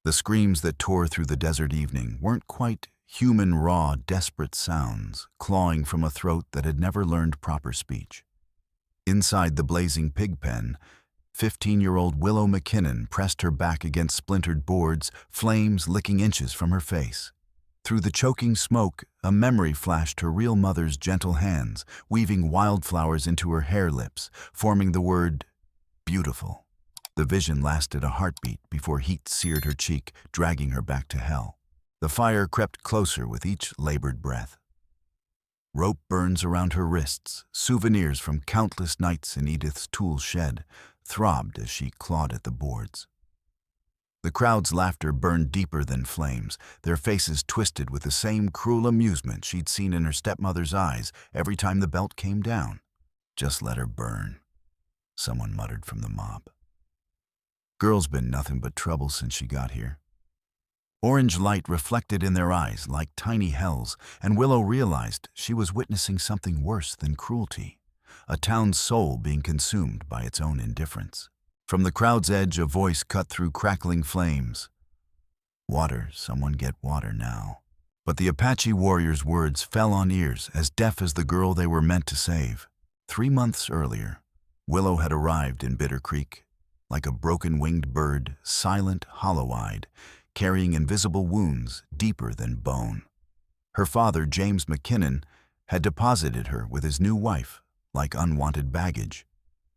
The screams that tore through the desert evening weren't quite human, raw, desperate sounds clawing from a throat that had never learned proper speech. Inside the blazing pig pen, 15-year-old Willow McKinnon pressed her back against splintered boards, flames licking inches from her face. Through the choking smoke, a memory flashed her real mother's gentle hands, weaving wildflowers into her hair lips, forming the word beautiful. The vision lasted a heartbeat before heat seared her cheek, dragging her back to hell. The fire crept closer with each labored breath. Rope burns around her wrists, souvenirs from countless nights in Edith's tool shed, throbbed as she clawed at the boards. The crowd's laughter burned deeper than flames, their faces twisted with the same cruel amusement she'd seen in her stepmother's eyes every time the belt came down. "Just let her burn," someone muttered from the mob. "Girl's been nothing but trouble since she got here." Orange light reflected in their eyes like tiny hells, and Willow realized she was witnessing something worse than cruelty, a town's soul being consumed by its own indifference. From the crowd's edge, a voice cut through crackling flames. "Water, someone get water now." But the Apache warrior's words fell on ears as deaf as the girl they were meant to save. 3 months earlier, Willow had arrived in Bitter Creek, like a broken-winged bird, silent, hollow-eyed, carrying invisible wounds deeper than bone. Her father, James McKinnon, had deposited her with his new wife, like unwanted baggage,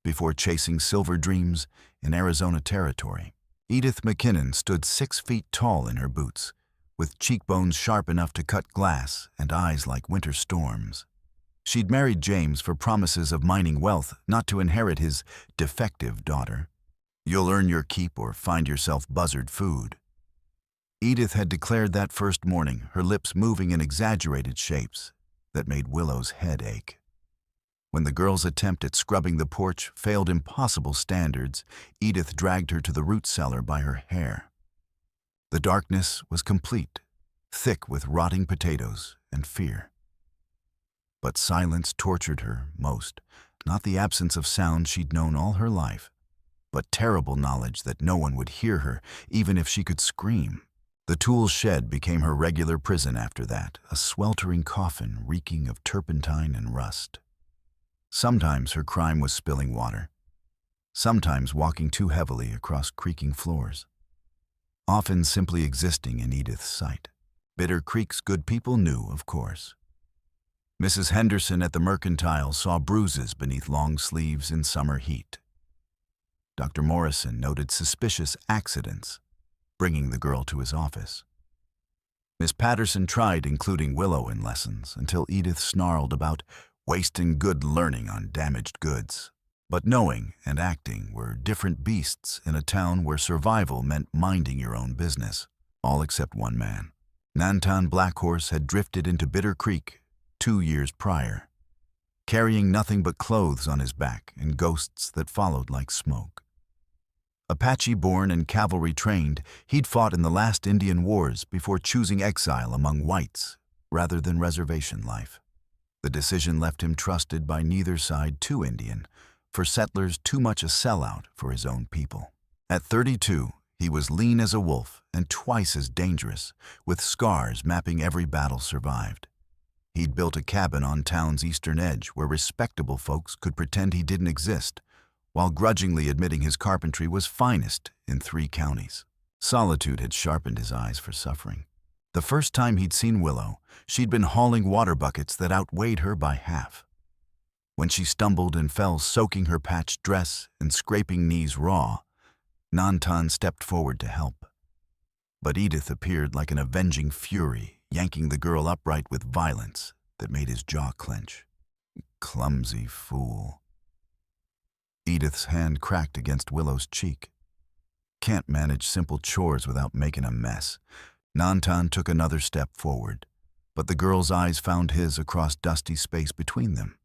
before chasing silver dreams in Arizona territory. Edith McKinnon stood 6 feet tall in her boots, with cheekbones sharp enough to cut glass and eyes like winter storms. She'd married James for promises of mining wealth, not to inherit his defective daughter. "You'll earn your keep or find yourself buzzard food." Edith had declared that first morning, her lips moving in exaggerated shapes that made Willow's head ache. When the girl's attempt at scrubbing the porch failed impossible standards, Edith dragged her to the root cellar by her hair. The darkness was complete, thick with rotting potatoes and fear. But silence tortured her most, not the absence of sound she'd known all her life, but terrible knowledge that no one would hear her, even if she could scream. The tool shed became her regular prison after that, a sweltering coffin reeking of turpentine and rust. Sometimes her crime was spilling water, sometimes walking too heavily across creaking floors, often simply existing in Edith's sight. Bitter Creek's good people knew, of course. Mrs. Henderson at the Mercantile saw bruises beneath long sleeves in summer heat. Dr. Morrison noted suspicious accidents, bringing the girl to his office. Miss Patterson tried including Willow in lessons until Edith snarled about wasting good learning on damaged goods. But knowing and acting were different beasts in a town where survival meant minding your own business, all except one man. Nantan Blackhorse had drifted into Bitter Creek 2 years prior, carrying nothing but clothes on his back and ghosts that followed like smoke. Apache-born and cavalry-trained, he'd fought in the last Indian Wars before choosing exile among whites rather than reservation life. The decision left him trusted by neither side too Indian, for settlers too much a sellout for his own people. At 32, he was lean as a wolf and twice as dangerous, with scars mapping every battle survived. He'd built a cabin on town's eastern edge where respectable folks could pretend he didn't exist, while grudgingly admitting his carpentry was finest in 3 counties. Solitude had sharpened his eyes for suffering. The first time he'd seen Willow, she'd been hauling water buckets that outweighed her by half. When she stumbled and fell, soaking her patched dress and scraping knees raw, Nantan stepped forward to help. But Edith appeared like an avenging fury, yanking the girl upright with violence that made his jaw clench. Clumsy fool. Edith's hand cracked against Willow's cheek. Can't manage simple chores without making a mess. Nantan took another step forward, but the girl's eyes found his across dusty space between them.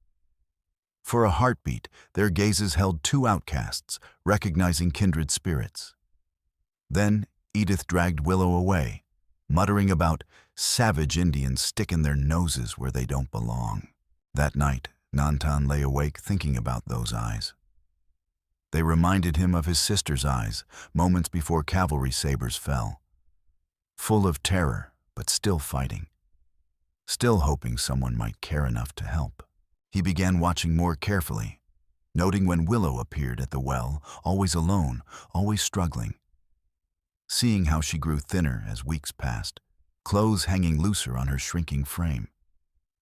For a heartbeat, their gazes held 2 outcasts, recognizing kindred spirits. Then Edith dragged Willow away, muttering about savage Indians sticking their noses where they don't belong. That night, Nantan lay awake thinking about those eyes. They reminded him of his sister's eyes, moments before cavalry sabers fell, full of terror, but still fighting, still hoping someone might care enough to help. He began watching more carefully, noting when Willow appeared at the well, always alone, always struggling. Seeing how she grew thinner as weeks passed, clothes hanging looser on her shrinking frame.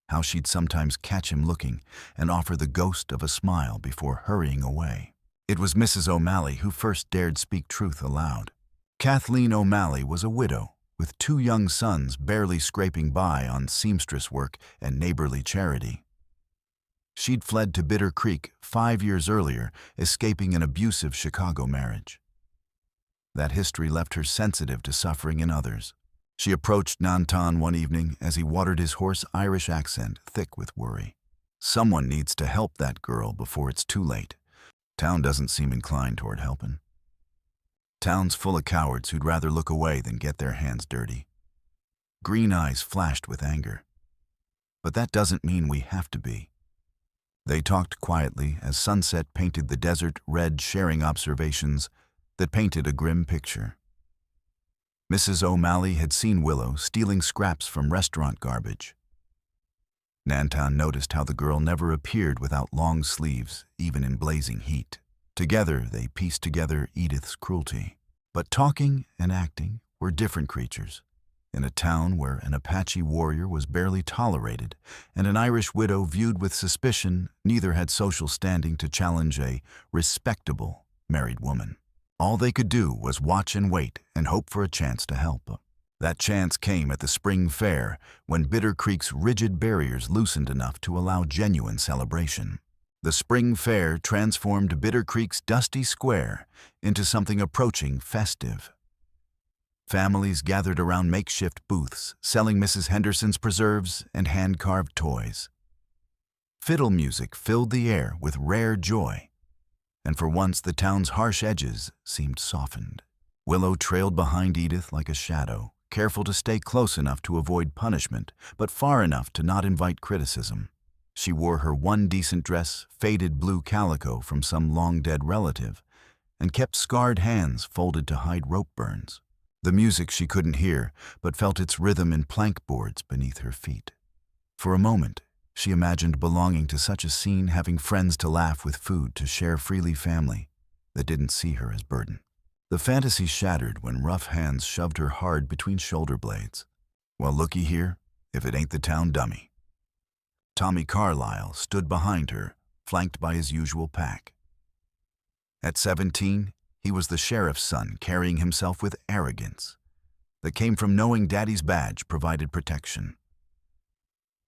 How she'd sometimes catch him looking and offer the ghost of a smile before hurrying away. It was Mrs. O'Malley who first dared speak truth aloud. Kathleen O'Malley was a widow, with 2 young sons barely scraping by on seamstress work and neighborly charity. She'd fled to Bitter Creek 5 years earlier, escaping an abusive Chicago marriage. That history left her sensitive to suffering in others. She approached Nantan one evening as he watered his hoarse Irish accent thick with worry. Someone needs to help that girl before it's too late. Town doesn't seem inclined toward helping. Town's full of cowards who'd rather look away than get their hands dirty. Green eyes flashed with anger. But that doesn't mean we have to be. They talked quietly as sunset painted the desert red, sharing observations that painted a grim picture. Mrs. O'Malley had seen Willow stealing scraps from restaurant garbage. Nantan noticed how the girl never appeared without long sleeves, even in blazing heat. Together, they pieced together Edith's cruelty. But talking and acting were different creatures. In a town where an Apache warrior was barely tolerated and an Irish widow viewed with suspicion, neither had social standing to challenge a respectable married woman. All they could do was watch and wait and hope for a chance to help. That chance came at the spring fair when Bitter Creek's rigid barriers loosened enough to allow genuine celebration. The spring fair transformed Bitter Creek's dusty square into something approaching festive. Families gathered around makeshift booths, selling Mrs. Henderson's preserves and hand-carved toys. Fiddle music filled the air with rare joy, and for once the town's harsh edges seemed softened. Willow trailed behind Edith like a shadow, careful to stay close enough to avoid punishment, but far enough to not invite criticism. She wore her one decent dress, faded blue calico from some long-dead relative, and kept scarred hands folded to hide rope burns. The music she couldn't hear, but felt its rhythm in plank boards beneath her feet. For a moment, she imagined belonging to such a scene, having friends to laugh with, food to share freely, family that didn't see her as burden. The fantasy shattered when rough hands shoved her hard between shoulder blades. Well, looky here, if it ain't the town dummy. Tommy Carlyle stood behind her, flanked by his usual pack. At 17, he was the sheriff's son, carrying himself with arrogance that came from knowing Daddy's badge provided protection.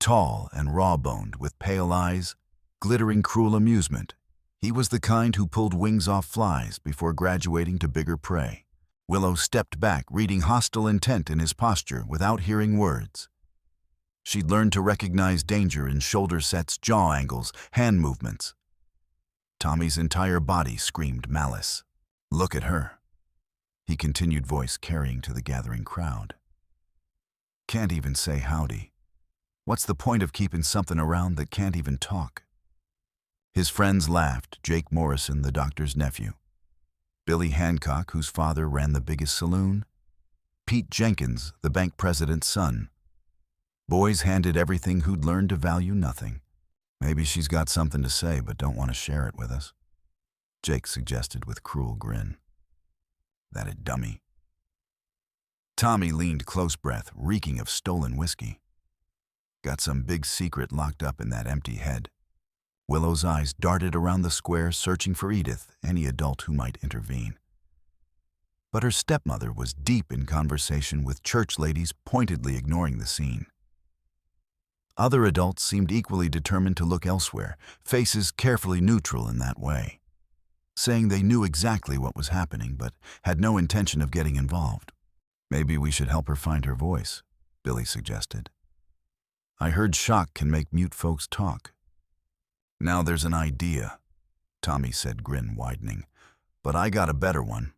Tall and raw-boned, with pale eyes, glittering cruel amusement, he was the kind who pulled wings off flies before graduating to bigger prey. Willow stepped back, reading hostile intent in his posture without hearing words. She'd learned to recognize danger in shoulder sets, jaw angles, hand movements. Tommy's entire body screamed malice. "Look at her," he continued, voice carrying to the gathering crowd. "Can't even say howdy. What's the point of keeping something around that can't even talk?" His friends laughed, Jake Morrison, the doctor's nephew, Billy Hancock, whose father ran the biggest saloon, Pete Jenkins, the bank president's son. Boys handed everything who'd learned to value nothing. "Maybe she's got something to say but don't want to share it with us," Jake suggested with cruel grin. "That a dummy." Tommy leaned close breath, reeking of stolen whiskey. Got some big secret locked up in that empty head. Willow's eyes darted around the square, searching for Edith, any adult who might intervene. But her stepmother was deep in conversation with church ladies, pointedly ignoring the scene. Other adults seemed equally determined to look elsewhere, faces carefully neutral in that way, saying they knew exactly what was happening but had no intention of getting involved. "Maybe we should help her find her voice," Billy suggested. "I heard shock can make mute folks talk." "Now there's an idea," Tommy said, grin widening, "but I got a better one."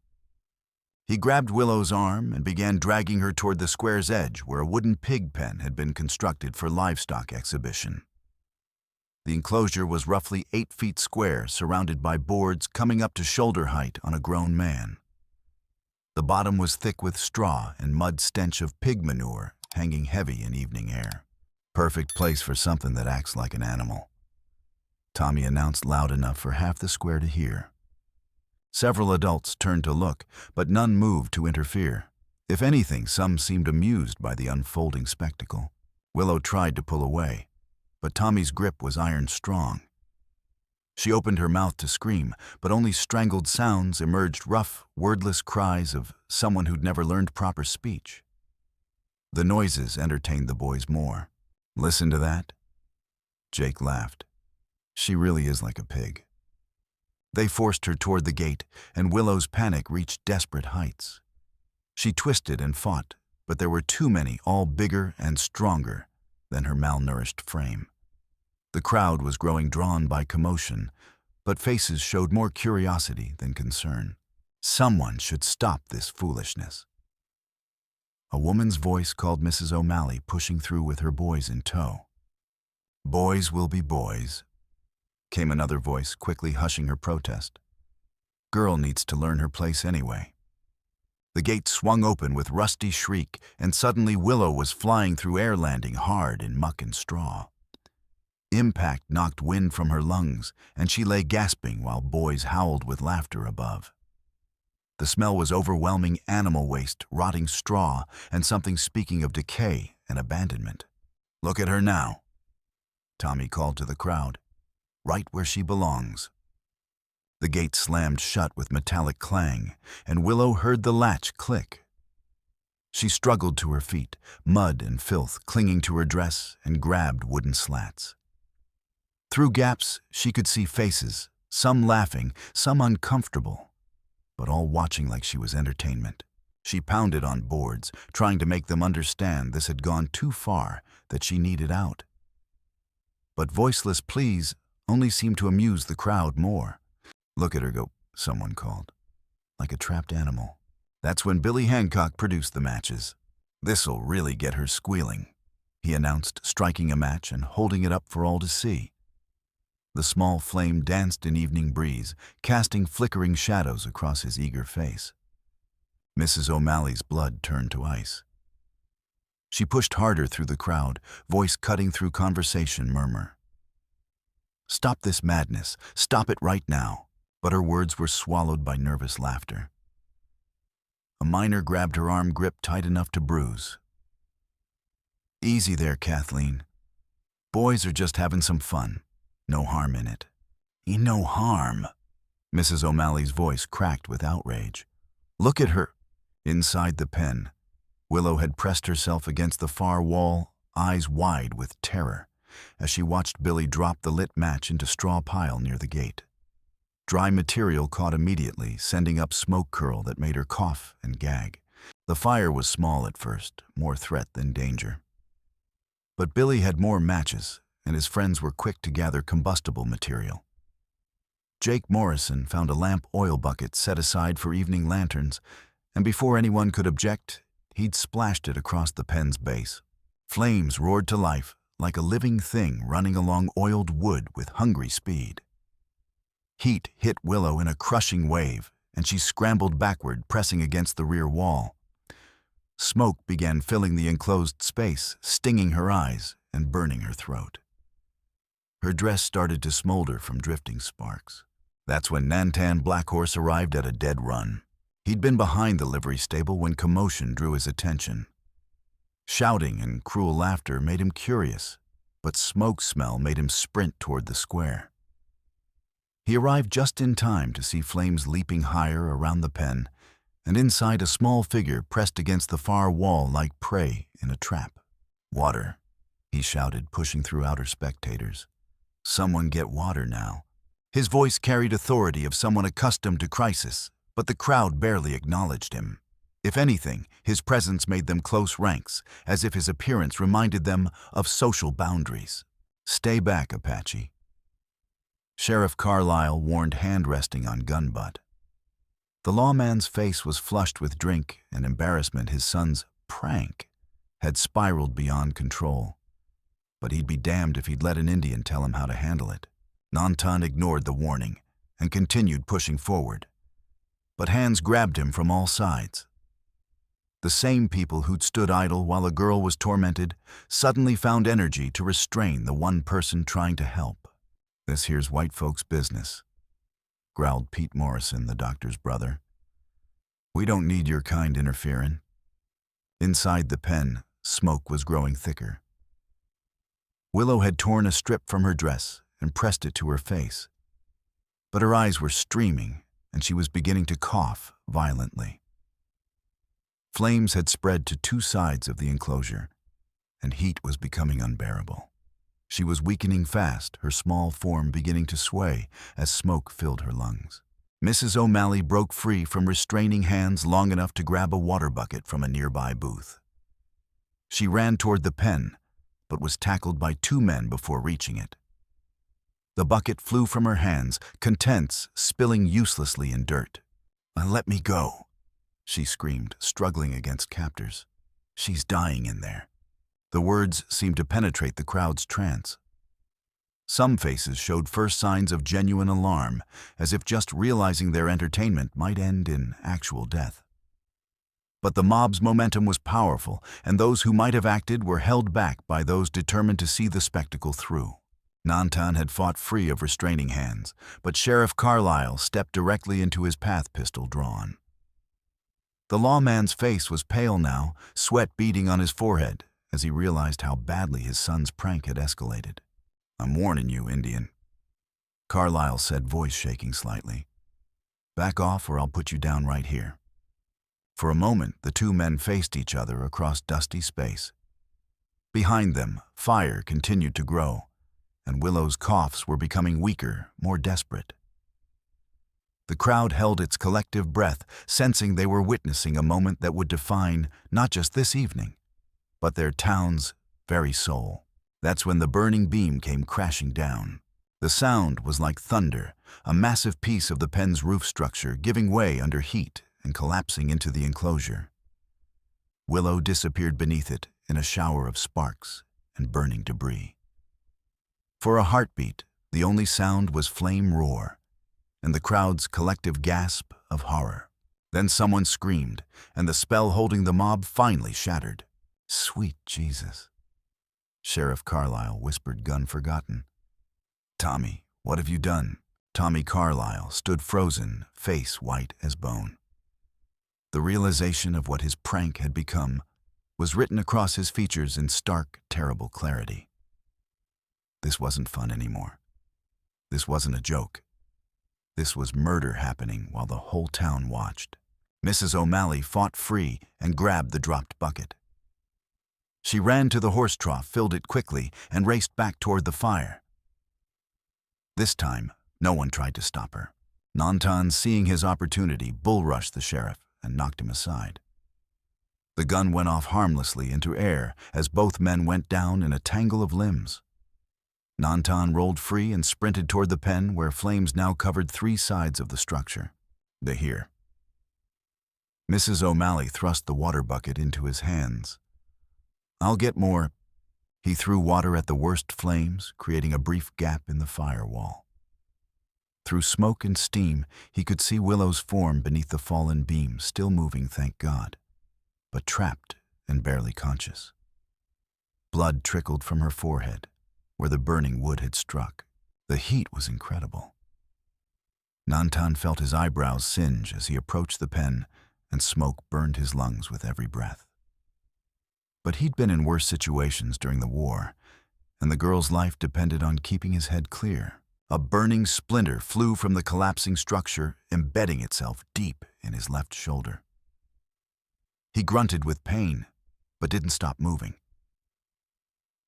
He grabbed Willow's arm and began dragging her toward the square's edge where a wooden pig pen had been constructed for livestock exhibition. The enclosure was roughly 8 feet square, surrounded by boards coming up to shoulder height on a grown man. The bottom was thick with straw and mud stench of pig manure hanging heavy in evening air. Perfect place for something that acts like an animal, Tommy announced loud enough for half the square to hear. Several adults turned to look, but none moved to interfere. If anything, some seemed amused by the unfolding spectacle. Willow tried to pull away, but Tommy's grip was iron strong. She opened her mouth to scream, but only strangled sounds emerged, rough, wordless cries of someone who'd never learned proper speech. The noises entertained the boys more. "Listen to that?" Jake laughed. "She really is like a pig." They forced her toward the gate, and Willow's panic reached desperate heights. She twisted and fought, but there were too many, all bigger and stronger than her malnourished frame. The crowd was growing drawn by commotion, but faces showed more curiosity than concern. Someone should stop this foolishness. A woman's voice called Mrs. O'Malley, pushing through with her boys in tow. "Boys will be boys," came another voice, quickly hushing her protest. "Girl needs to learn her place anyway." The gate swung open with rusty shriek, and suddenly Willow was flying through air, landing hard in muck and straw. Impact knocked wind from her lungs, and she lay gasping while boys howled with laughter above. The smell was overwhelming: animal waste, rotting straw, and something speaking of decay and abandonment. "Look at her now," Tommy called to the crowd. "Right where she belongs." The gate slammed shut with metallic clang, and Willow heard the latch click. She struggled to her feet, mud and filth clinging to her dress, and grabbed wooden slats. Through gaps, she could see faces, some laughing, some uncomfortable, but all watching like she was entertainment. She pounded on boards, trying to make them understand this had gone too far, that she needed out. But voiceless pleas only seemed to amuse the crowd more. "Look at her go," someone called, "like a trapped animal." That's when Billy Hancock produced the matches. "This'll really get her squealing," he announced, striking a match and holding it up for all to see. The small flame danced in evening breeze, casting flickering shadows across his eager face. Mrs. O'Malley's blood turned to ice. She pushed harder through the crowd, voice cutting through conversation murmur. "Stop this madness. Stop it right now." But her words were swallowed by nervous laughter. A miner grabbed her arm, gripped tight enough to bruise. "Easy there, Kathleen. Boys are just having some fun. No harm in it." "No harm?" Mrs. O'Malley's voice cracked with outrage. "Look at her." Inside the pen, Willow had pressed herself against the far wall, eyes wide with terror, as she watched Billy drop the lit match into straw pile near the gate. Dry material caught immediately, sending up smoke curl that made her cough and gag. The fire was small at first, more threat than danger. But Billy had more matches, and his friends were quick to gather combustible material. Jake Morrison found a lamp oil bucket set aside for evening lanterns, and before anyone could object, he'd splashed it across the pen's base. Flames roared to life, like a living thing running along oiled wood with hungry speed. Heat hit Willow in a crushing wave, and she scrambled backward, pressing against the rear wall. Smoke began filling the enclosed space, stinging her eyes and burning her throat. Her dress started to smolder from drifting sparks. That's when Nantan Black Horse arrived at a dead run. He'd been behind the livery stable when commotion drew his attention. Shouting and cruel laughter made him curious, but smoke smell made him sprint toward the square. He arrived just in time to see flames leaping higher around the pen, and inside a small figure pressed against the far wall like prey in a trap. "Water," he shouted, pushing through outer spectators. "Someone get water now." His voice carried authority of someone accustomed to crisis, but the crowd barely acknowledged him. If anything, his presence made them close ranks, as if his appearance reminded them of social boundaries. "Stay back, Apache." Sheriff Carlisle warned, hand resting on gun butt. The lawman's face was flushed with drink and embarrassment. His son's prank had spiraled beyond control. But he'd be damned if he'd let an Indian tell him how to handle it. Nantan ignored the warning and continued pushing forward. but hands grabbed him from all sides. The same people who'd stood idle while a girl was tormented suddenly found energy to restrain the one person trying to help. "This here's white folks' business," growled Pete Morrison, the doctor's brother. "We don't need your kind interfering." Inside the pen, smoke was growing thicker. Willow had torn a strip from her dress and pressed it to her face. But her eyes were streaming, and she was beginning to cough violently. Flames had spread to two sides of the enclosure, and heat was becoming unbearable. She was weakening fast, her small form beginning to sway as smoke filled her lungs. Mrs. O'Malley broke free from restraining hands long enough to grab a water bucket from a nearby booth. She ran toward the pen, but was tackled by two men before reaching it. The bucket flew from her hands, contents spilling uselessly in dirt. "Let me go," she screamed, struggling against captors. "She's dying in there." The words seemed to penetrate the crowd's trance. Some faces showed first signs of genuine alarm, as if just realizing their entertainment might end in actual death. But the mob's momentum was powerful, and those who might have acted were held back by those determined to see the spectacle through. Nantan had fought free of restraining hands, but Sheriff Carlisle stepped directly into his path pistol drawn. The lawman's face was pale now, sweat beading on his forehead, as he realized how badly his son's prank had escalated. "I'm warning you, Indian," Carlisle said, voice shaking slightly. "Back off or I'll put you down right here." For a moment, the two men faced each other across dusty space. Behind them, fire continued to grow, and Willow's coughs were becoming weaker, more desperate. The crowd held its collective breath, sensing they were witnessing a moment that would define not just this evening, but their town's very soul. That's when the burning beam came crashing down. The sound was like thunder, a massive piece of the pen's roof structure giving way under heat and collapsing into the enclosure. Willow disappeared beneath it in a shower of sparks and burning debris. For a heartbeat, the only sound was flame roar, and the crowd's collective gasp of horror. Then someone screamed, and the spell holding the mob finally shattered. "Sweet Jesus," Sheriff Carlisle whispered, gun forgotten. "Tommy, what have you done?" Tommy Carlisle stood frozen, face white as bone. The realization of what his prank had become was written across his features in stark, terrible clarity. This wasn't fun anymore. This wasn't a joke. This was murder happening while the whole town watched. Mrs. O'Malley fought free and grabbed the dropped bucket. She ran to the horse trough, filled it quickly, and raced back toward the fire. This time, no one tried to stop her. Nantan, seeing his opportunity, bull-rushed the sheriff and knocked him aside. The gun went off harmlessly into air as both men went down in a tangle of limbs. Nantan rolled free and sprinted toward the pen where flames now covered three sides of the structure. "They here." Mrs. O'Malley thrust the water bucket into his hands. "I'll get more." He threw water at the worst flames, creating a brief gap in the firewall. Through smoke and steam, he could see Willow's form beneath the fallen beam, still moving, thank God, but trapped and barely conscious. Blood trickled from her forehead, where the burning wood had struck. The heat was incredible. Nantan felt his eyebrows singe as he approached the pen, and smoke burned his lungs with every breath. But he'd been in worse situations during the war, and the girl's life depended on keeping his head clear. A burning splinter flew from the collapsing structure, embedding itself deep in his left shoulder. He grunted with pain, but didn't stop moving.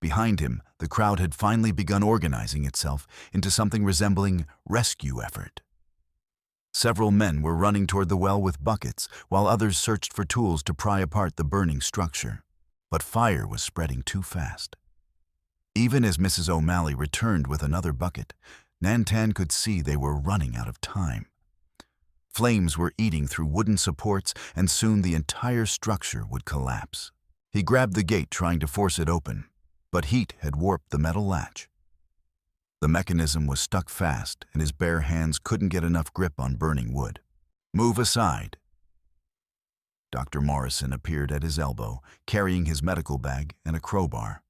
Behind him, the crowd had finally begun organizing itself into something resembling rescue effort. Several men were running toward the well with buckets, while others searched for tools to pry apart the burning structure. But fire was spreading too fast. Even as Mrs. O'Malley returned with another bucket, Nantan could see they were running out of time. Flames were eating through wooden supports, and soon the entire structure would collapse. He grabbed the gate, trying to force it open, but heat had warped the metal latch. The mechanism was stuck fast, and his bare hands couldn't get enough grip on burning wood. Move aside." Dr. Morrison appeared at his elbow, carrying his medical bag and a crowbar.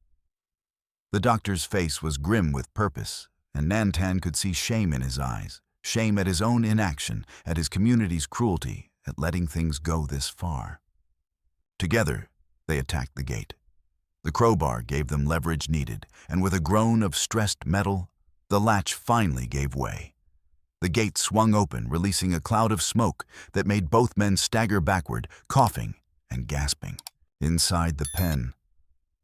The doctor's face was grim with purpose, and Nantan could see shame in his eyes, shame at his own inaction, at his community's cruelty, at letting things go this far. Together, they attacked the gate. The crowbar gave them leverage needed, and with a groan of stressed metal, the latch finally gave way. The gate swung open, releasing a cloud of smoke that made both men stagger backward, coughing and gasping. Inside the pen,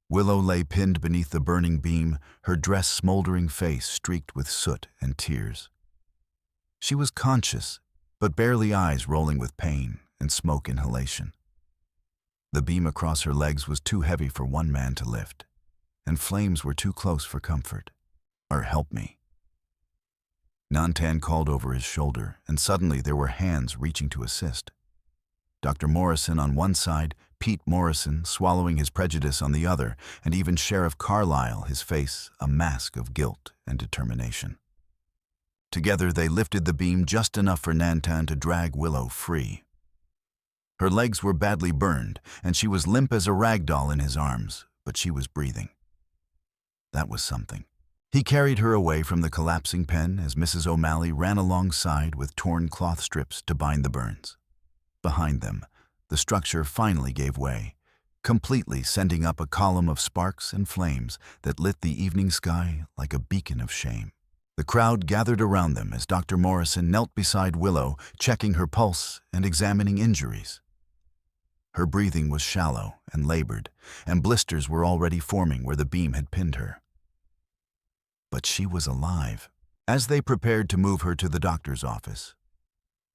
Willow lay pinned beneath the burning beam, her dress-smoldering face streaked with soot and tears. She was conscious, but barely eyes rolling with pain and smoke inhalation. The beam across her legs was too heavy for one man to lift, and flames were too close for comfort. "Or help me." Nantan called over his shoulder, and suddenly there were hands reaching to assist. Dr. Morrison on one side, Pete Morrison swallowing his prejudice on the other, and even Sheriff Carlisle, his face a mask of guilt and determination. Together they lifted the beam just enough for Nantan to drag Willow free. Her legs were badly burned, and she was limp as a rag doll in his arms, but she was breathing. That was something. He carried her away from the collapsing pen as Mrs. O'Malley ran alongside with torn cloth strips to bind the burns. Behind them, the structure finally gave way, completely sending up a column of sparks and flames that lit the evening sky like a beacon of shame. The crowd gathered around them as Dr. Morrison knelt beside Willow, checking her pulse and examining injuries. Her breathing was shallow and labored, and blisters were already forming where the beam had pinned her. But she was alive. As they prepared to move her to the doctor's office,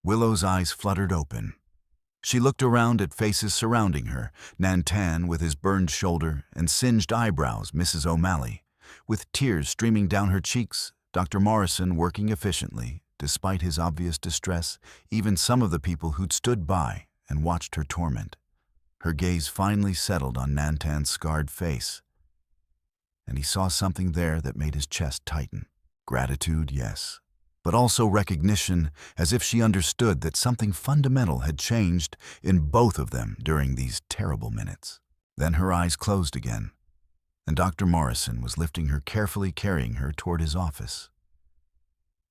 Willow's eyes fluttered open. She looked around at faces surrounding her, Nantan with his burned shoulder and singed eyebrows, Mrs. O'Malley, with tears streaming down her cheeks, Dr. Morrison working efficiently, despite his obvious distress, even some of the people who'd stood by and watched her torment. Her gaze finally settled on Nantan's scarred face, and he saw something there that made his chest tighten. Gratitude, yes, but also recognition, as if she understood that something fundamental had changed in both of them during these terrible minutes. Then her eyes closed again, and Dr. Morrison was lifting her, carefully carrying her toward his office,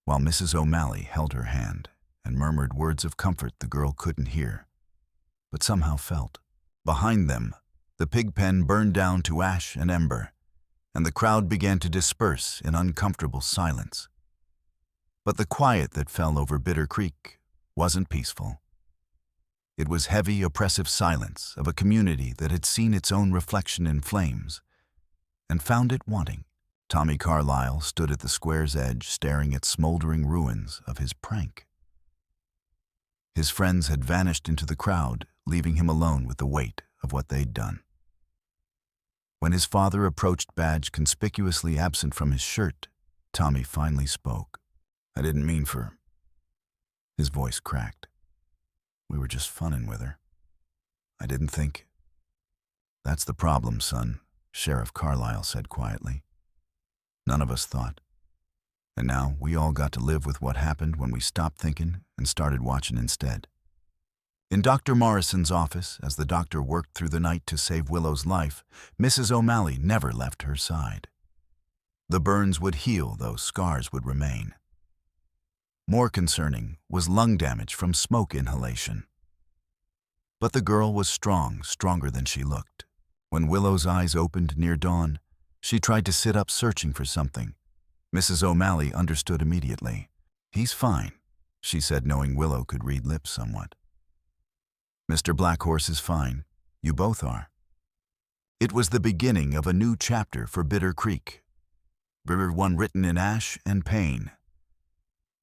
while Mrs. O'Malley held her hand and murmured words of comfort the girl couldn't hear, but somehow felt. Behind them, the pig pen burned down to ash and ember, and the crowd began to disperse in uncomfortable silence. But the quiet that fell over Bitter Creek wasn't peaceful. It was heavy, oppressive silence of a community that had seen its own reflection in flames and found it wanting. Tommy Carlisle stood at the square's edge, staring at smoldering ruins of his prank. His friends had vanished into the crowd, leaving him alone with the weight of what they'd done. When his father approached, badge conspicuously absent from his shirt, Tommy finally spoke. "I didn't mean for..." His voice cracked. "We were just funning with her. I didn't think..." "That's the problem, son," Sheriff Carlisle said quietly. "None of us thought. And now we all got to live with what happened when we stopped thinking and started watching instead." In Dr. Morrison's office, as the doctor worked through the night to save Willow's life, Mrs. O'Malley never left her side. The burns would heal, though scars would remain. More concerning was lung damage from smoke inhalation. But the girl was strong, stronger than she looked. When Willow's eyes opened near dawn, she tried to sit up, searching for something. Mrs. O'Malley understood immediately. "He's fine," she said, knowing Willow could read lips somewhat. "Mr. Blackhorse is fine. You both are." It was the beginning of a new chapter for Bitter Creek. One written in ash and pain,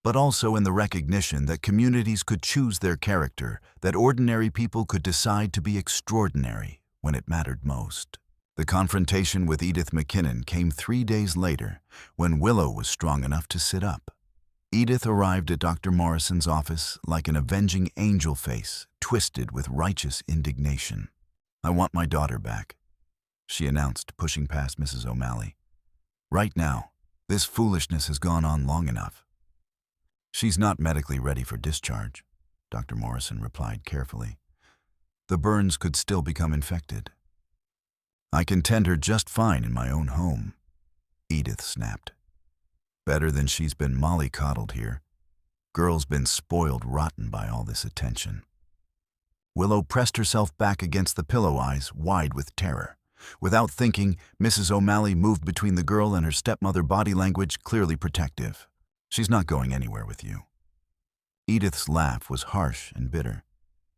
but also in the recognition that communities could choose their character, that ordinary people could decide to be extraordinary when it mattered most. The confrontation with Edith McKinnon came 3 days later, when Willow was strong enough to sit up. Edith arrived at Dr. Morrison's office like an avenging angel face, twisted with righteous indignation. "I want my daughter back," she announced, pushing past Mrs. O'Malley. "Right now, this foolishness has gone on long enough. She's not medically ready for discharge. Dr. Morrison replied carefully. "The burns could still become infected." "I can tend her just fine in my own home," Edith snapped. "Better than she's been mollycoddled here. Girl's been spoiled rotten by all this attention." Willow pressed herself back against the pillow, eyes wide with terror. Without thinking, Mrs. O'Malley moved between the girl and her stepmother, body language clearly protective. "She's not going anywhere with you." Edith's laugh was harsh and bitter.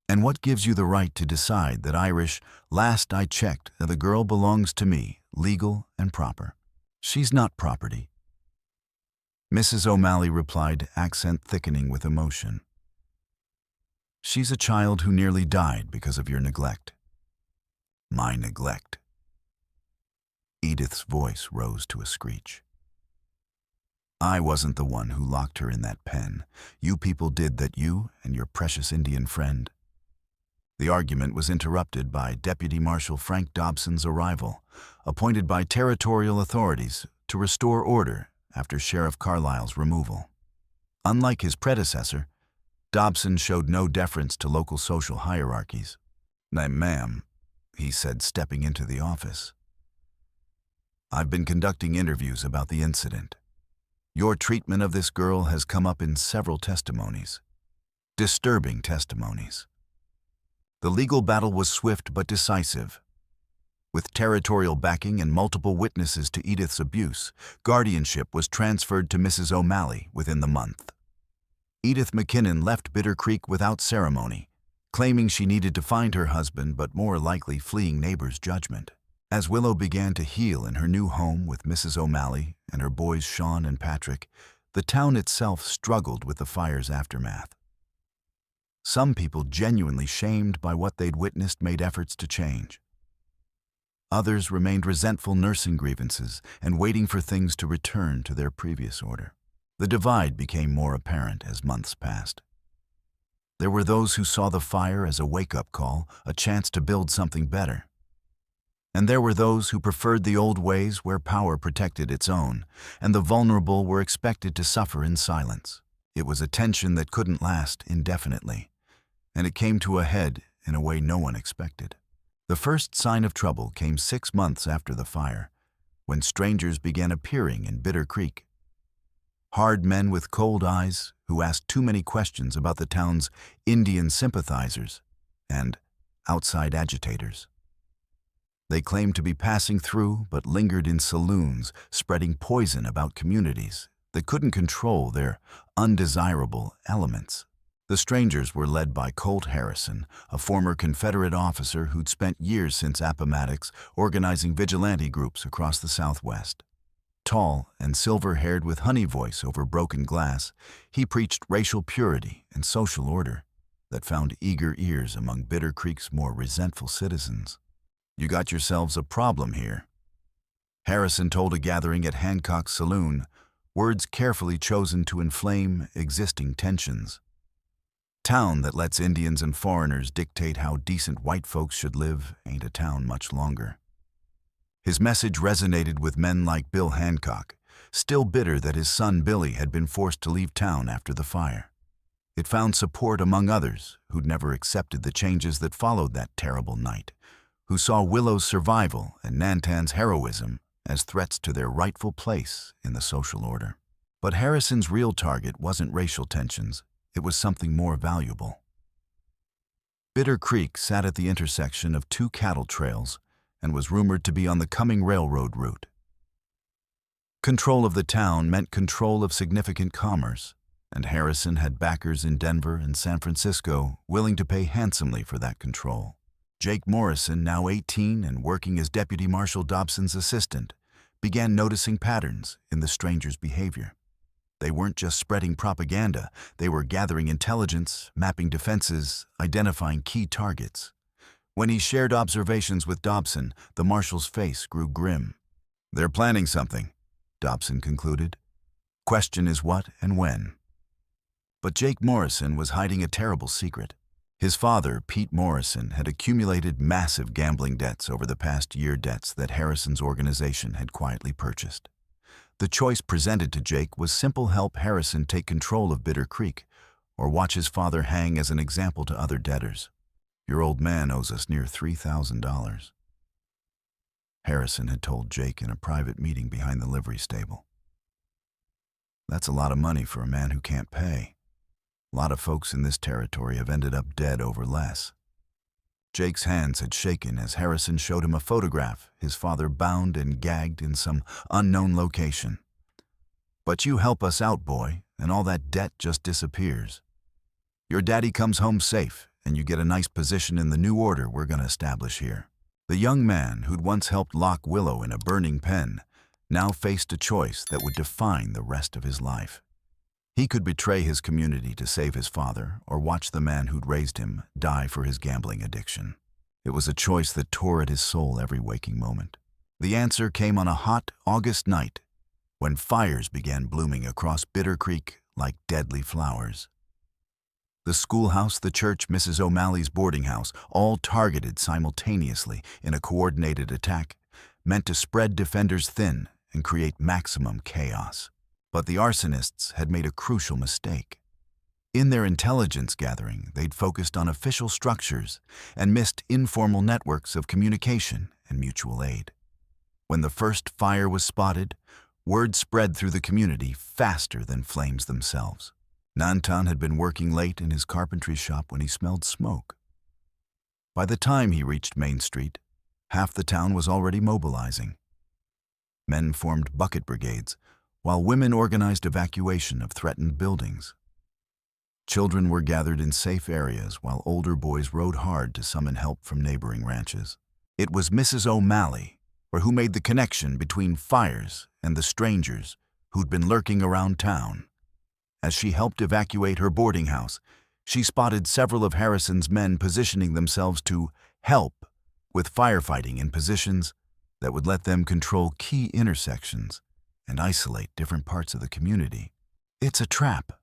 "And what gives you the right to decide that Irish, last I checked, the girl belongs to me, legal and proper? She's not property." Mrs. O'Malley replied, accent thickening with emotion. "She's a child who nearly died because of your neglect." "My neglect?" Edith's voice rose to a screech. "I wasn't the one who locked her in that pen. You people did that, you and your precious Indian friend." The argument was interrupted by Deputy Marshal Frank Dobson's arrival, appointed by territorial authorities to restore order after Sheriff Carlisle's removal. Unlike his predecessor, Dobson showed no deference to local social hierarchies. "Ma'am," he said, stepping into the office, "I've been conducting interviews about the incident. Your treatment of this girl has come up in several testimonies. Disturbing testimonies. The legal battle was swift but decisive. With territorial backing and multiple witnesses to Edith's abuse, guardianship was transferred to Mrs. O'Malley within the month. Edith McKinnon left Bitter Creek without ceremony, claiming she needed to find her husband, but more likely fleeing neighbors' judgment. As Willow began to heal in her new home with Mrs. O'Malley and her boys Sean and Patrick, the town itself struggled with the fire's aftermath. Some people, genuinely shamed by what they'd witnessed, made efforts to change. Others remained resentful, nursing grievances and waiting for things to return to their previous order. The divide became more apparent as months passed. There were those who saw the fire as a wake-up call, a chance to build something better. And there were those who preferred the old ways where power protected its own, and the vulnerable were expected to suffer in silence. It was a tension that couldn't last indefinitely, and it came to a head in a way no one expected. The first sign of trouble came 6 months after the fire, when strangers began appearing in Bitter Creek. Hard men with cold eyes who asked too many questions about the town's Indian sympathizers and outside agitators. They claimed to be passing through, but lingered in saloons, spreading poison about communities that couldn't control their undesirable elements. The strangers were led by Colt Harrison, a former Confederate officer who'd spent years since Appomattox organizing vigilante groups across the Southwest. Tall and silver-haired with honey voice over broken glass, he preached racial purity and social order that found eager ears among Bitter Creek's more resentful citizens. "You got yourselves a problem here," Harrison told a gathering at Hancock's saloon, words carefully chosen to inflame existing tensions. "Town that lets Indians and foreigners dictate how decent white folks should live ain't a town much longer." His message resonated with men like Bill Hancock, still bitter that his son Billy had been forced to leave town after the fire. It found support among others who'd never accepted the changes that followed that terrible night, who saw Willow's survival and Nantan's heroism as threats to their rightful place in the social order. But Harrison's real target wasn't racial tensions, it was something more valuable. Bitter Creek sat at the intersection of 2 cattle trails and was rumored to be on the coming railroad route. Control of the town meant control of significant commerce, and Harrison had backers in Denver and San Francisco willing to pay handsomely for that control. Jake Morrison, now 18 and working as Deputy Marshal Dobson's assistant, began noticing patterns in the strangers' behavior. They weren't just spreading propaganda, they were gathering intelligence, mapping defenses, identifying key targets. When he shared observations with Dobson, the marshal's face grew grim. "They're planning something," Dobson concluded. "Question is what and when." But Jake Morrison was hiding a terrible secret. His father, Pete Morrison, had accumulated massive gambling debts over the past year, debts that Harrison's organization had quietly purchased. The choice presented to Jake was simple: help Harrison take control of Bitter Creek, or watch his father hang as an example to other debtors. Your old man owes us near $3,000. Harrison had told Jake in a private meeting behind the livery stable. That's a lot of money for a man who can't pay. A lot of folks in this territory have ended up dead over less. Jake's hands had shaken as Harrison showed him a photograph, his father bound and gagged in some unknown location. But you help us out, boy, and all that debt just disappears. Your daddy comes home safe, and you get a nice position in the new order we're going to establish here. The young man who'd once helped lock Willow in a burning pen now faced a choice that would define the rest of his life. He could betray his community to save his father, or watch the man who'd raised him die for his gambling addiction. It was a choice that tore at his soul every waking moment. The answer came on a hot August night, when fires began blooming across Bitter Creek like deadly flowers. The schoolhouse, the church, Mrs. O'Malley's boarding house, all targeted simultaneously in a coordinated attack, meant to spread defenders thin and create maximum chaos. But the arsonists had made a crucial mistake. In their intelligence gathering, they'd focused on official structures and missed informal networks of communication and mutual aid. When the first fire was spotted, word spread through the community faster than flames themselves. Nantan had been working late in his carpentry shop when he smelled smoke. By the time he reached Main Street, half the town was already mobilizing. Men formed bucket brigades, while women organized evacuation of threatened buildings. Children were gathered in safe areas while older boys rode hard to summon help from neighboring ranches. It was Mrs. O'Malley, who made the connection between fires and the strangers who'd been lurking around town. As she helped evacuate her boarding house, she spotted several of Harrison's men positioning themselves to help with firefighting in positions that would let them control key intersections and isolate different parts of the community. "It's a trap,"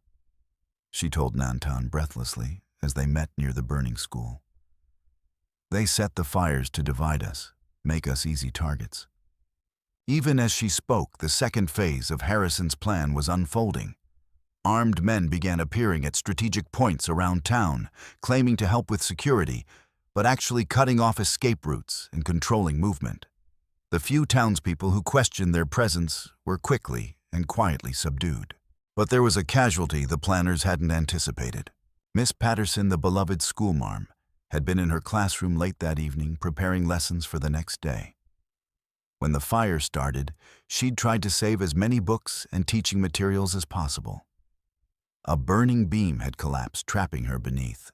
she told Nantan breathlessly as they met near the burning school. "They set the fires to divide us, make us easy targets." Even as she spoke, the second phase of Harrison's plan was unfolding. Armed men began appearing at strategic points around town, claiming to help with security, but actually cutting off escape routes and controlling movement. The few townspeople who questioned their presence were quickly and quietly subdued. But there was a casualty the planners hadn't anticipated. Miss Patterson, the beloved schoolmarm, had been in her classroom late that evening preparing lessons for the next day. When the fire started, she'd tried to save as many books and teaching materials as possible. A burning beam had collapsed, trapping her beneath.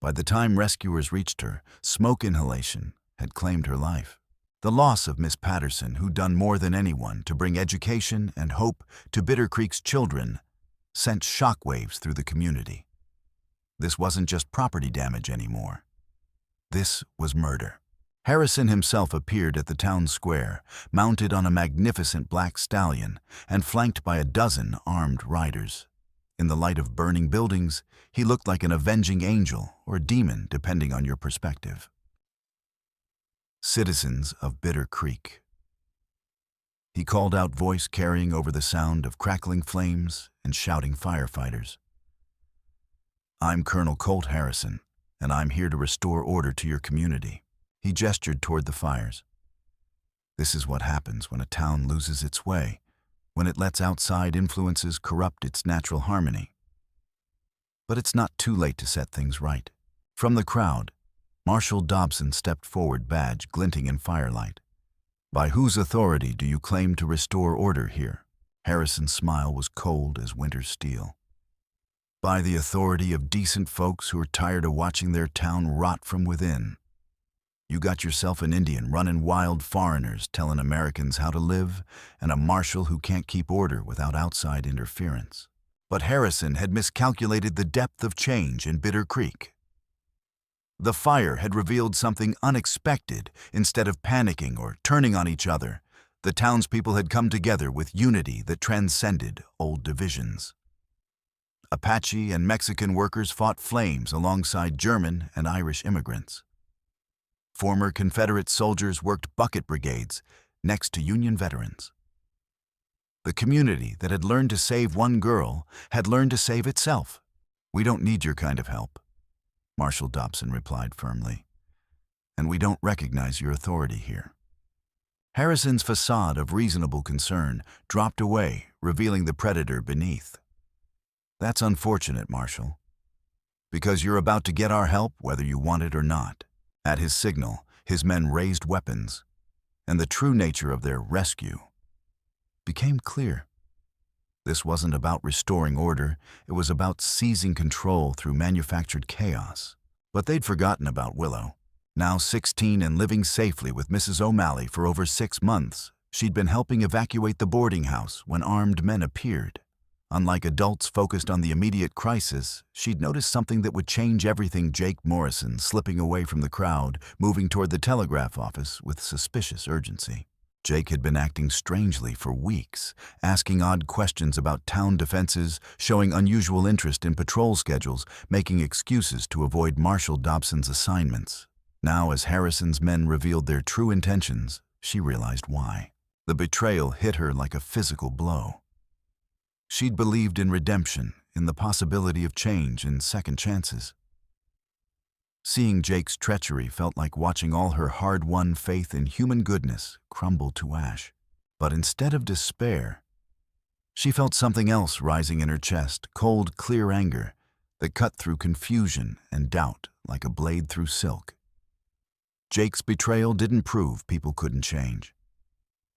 By the time rescuers reached her, smoke inhalation had claimed her life. The loss of Miss Patterson, who'd done more than anyone to bring education and hope to Bitter Creek's children, sent shockwaves through the community. This wasn't just property damage anymore. This was murder. Harrison himself appeared at the town square, mounted on a magnificent black stallion and flanked by a dozen armed riders. In the light of burning buildings, he looked like an avenging angel or a demon, depending on your perspective. "Citizens of Bitter Creek," he called out, voice carrying over the sound of crackling flames and shouting firefighters. "I'm Colonel Colt Harrison, and I'm here to restore order to your community." He gestured toward the fires. "This is what happens when a town loses its way, when it lets outside influences corrupt its natural harmony. But it's not too late to set things right." From the crowd, Marshal Dobson stepped forward, badge glinting in firelight. "By whose authority do you claim to restore order here?" Harrison's smile was cold as winter's steel. "By the authority of decent folks who are tired of watching their town rot from within. You got yourself an Indian running wild, foreigners telling Americans how to live, and a marshal who can't keep order without outside interference." But Harrison had miscalculated the depth of change in Bitter Creek. The fire had revealed something unexpected. Instead of panicking or turning on each other, the townspeople had come together with unity that transcended old divisions. Apache and Mexican workers fought flames alongside German and Irish immigrants. Former Confederate soldiers worked bucket brigades next to Union veterans. The community that had learned to save one girl had learned to save itself. "We don't need your kind of help," Marshal Dobson replied firmly. "And we don't recognize your authority here." Harrison's facade of reasonable concern dropped away, revealing the predator beneath. "That's unfortunate, Marshal, because you're about to get our help whether you want it or not." At his signal, his men raised weapons, and the true nature of their rescue became clear. This wasn't about restoring order, it was about seizing control through manufactured chaos. But they'd forgotten about Willow. Now 16 and living safely with Mrs. O'Malley for over 6 months, she'd been helping evacuate the boarding house when armed men appeared. Unlike adults focused on the immediate crisis, she'd noticed something that would change everything. Jake Morrison slipping away from the crowd, moving toward the telegraph office with suspicious urgency. Jake had been acting strangely for weeks, asking odd questions about town defenses, showing unusual interest in patrol schedules, making excuses to avoid Marshal Dobson's assignments. Now, as Harrison's men revealed their true intentions, she realized why. The betrayal hit her like a physical blow. She'd believed in redemption, in the possibility of change and second chances. Seeing Jake's treachery felt like watching all her hard-won faith in human goodness crumble to ash. But instead of despair, she felt something else rising in her chest, cold, clear anger that cut through confusion and doubt like a blade through silk. Jake's betrayal didn't prove people couldn't change.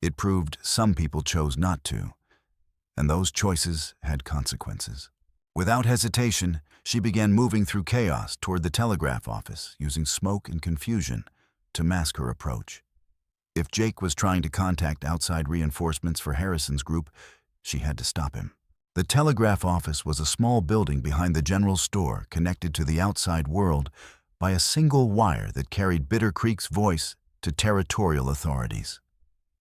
It proved some people chose not to, and those choices had consequences. Without hesitation, she began moving through chaos toward the telegraph office, using smoke and confusion to mask her approach. If Jake was trying to contact outside reinforcements for Harrison's group, she had to stop him. The telegraph office was a small building behind the general store, connected to the outside world by a single wire that carried Bitter Creek's voice to territorial authorities.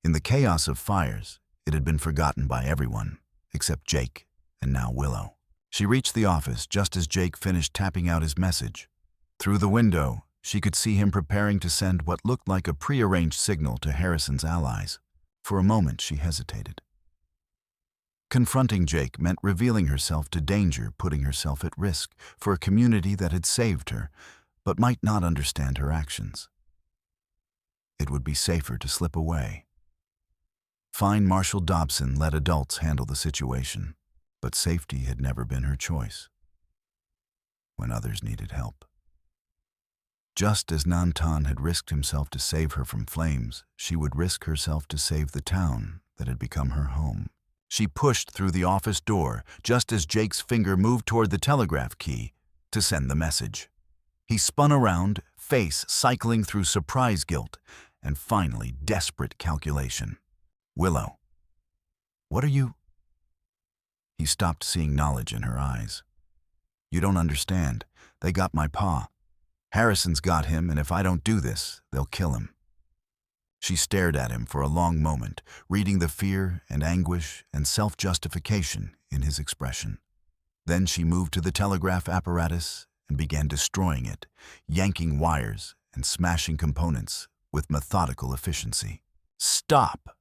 In the chaos of fires, it had been forgotten by everyone, except Jake and now Willow. She reached the office just as Jake finished tapping out his message. Through the window, she could see him preparing to send what looked like a prearranged signal to Harrison's allies. For a moment, she hesitated. Confronting Jake meant revealing herself to danger, putting herself at risk for a community that had saved her, but might not understand her actions. It would be safer to slip away. Fine Marshal Dobson let adults handle the situation, but safety had never been her choice when others needed help. Just as Nantan had risked himself to save her from flames, she would risk herself to save the town that had become her home. She pushed through the office door just as Jake's finger moved toward the telegraph key to send the message. He spun around, face cycling through surprise guilt, and finally desperate calculation. "Willow, what are you—" He stopped, seeing knowledge in her eyes. "You don't understand. They got my pa. Harrison's got him, and if I don't do this, they'll kill him." She stared at him for a long moment, reading the fear and anguish and self-justification in his expression. Then she moved to the telegraph apparatus and began destroying it, yanking wires and smashing components with methodical efficiency. "Stop!"